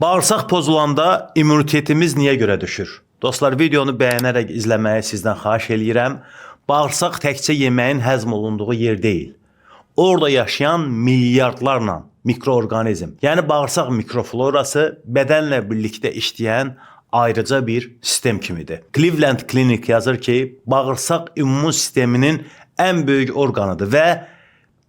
Bağırsaq pozulanda immunitetimiz niyə görə düşür? Dostlar, videonu bəyənərək izləməyi sizdən xahiş eləyirəm. Bağırsaq təkcə yeməyin həzm olunduğu yer deyil. Orada yaşayan milyardlarla mikroorqanizm, yəni bağırsaq mikroflorası bədənlə birlikdə işləyən ayrıca bir sistem kimidir. Cleveland Clinic yazır ki, bağırsaq immun sisteminin ən böyük orqanıdır və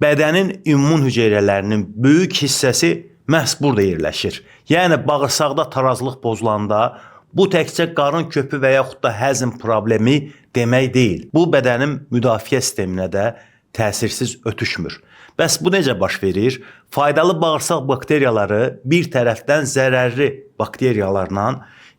bədənin immun hüceyrələrinin böyük hissəsi məhz burada yerləşir. Yəni bağırsaqda tarazlıq pozulanda bu təkcə qarın köpü və yaxud da həzm problemi demək deyil. Bu bədənin müdafiə sisteminə də təsirsiz ötüşmür. Bəs bu necə baş verir? Faydalı bağırsaq bakteriyaları bir tərəfdən zərərli bakteriyalarla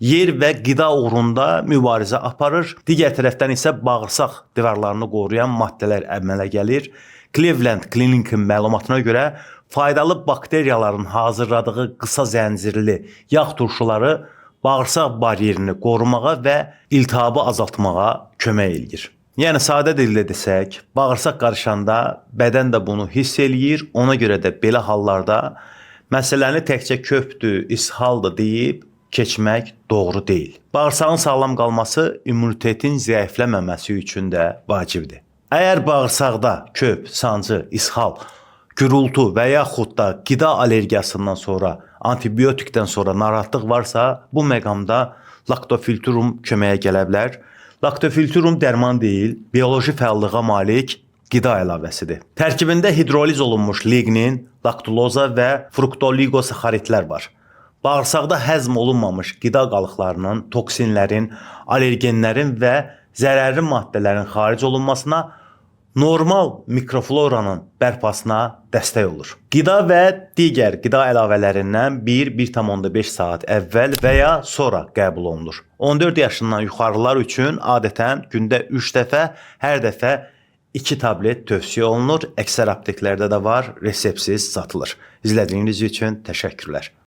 yer və qida uğrunda mübarizə aparır. Digər tərəfdən isə bağırsaq divarlarını qoruyan maddələr əmələ gəlir. Cleveland Clinic'in məlumatına görə faydalı bakteriyaların hazırladığı qısa zəncirli yağ turşuları bağırsaq baryerini qorumağa və iltihabı azaltmağa kömək eləyir. Yəni sadə dillə desək, bağırsaq qarışanda bədən də bunu hiss eləyir. Ona görə də belə hallarda məsələni təkcə köpdür, ishaldır deyib keçmək doğru deyil. Bağırsağın sağlam qalması immunitetin zəifləməməsi üçün də vacibdir. Əgər bağırsaqda köp, sancı, ishal, gürültü və yaxud da qida allergiyasından sonra, antibiotikdən sonra narahatlıq varsa, bu məqamda Lactofiltrum köməyə gələ bilər. Lactofiltrum dərman deyil, bioloji fəallığa malik qida əlavəsidir. Tərkibində hidroliz olunmuş lignin, laktuloza və fruktoligosaxaridlər var. Bağırsaqda həzm olunmamış qida qalıqlarının, toksinlərin, allergenlərin və zərərli maddələrin xaric olunmasına, normal mikrofloranın bərpasına dəstək olur. Qida və digər qida əlavələrindən 1-1,5 saat əvvəl və ya sonra qəbul olunur. 14 yaşından yuxarılar üçün adətən gündə 3 dəfə, hər dəfə 2 tablet tövsiyə olunur. Əksər apteklərdə də var, reseptsiz satılır. İzlədiyiniz üçün təşəkkürlər.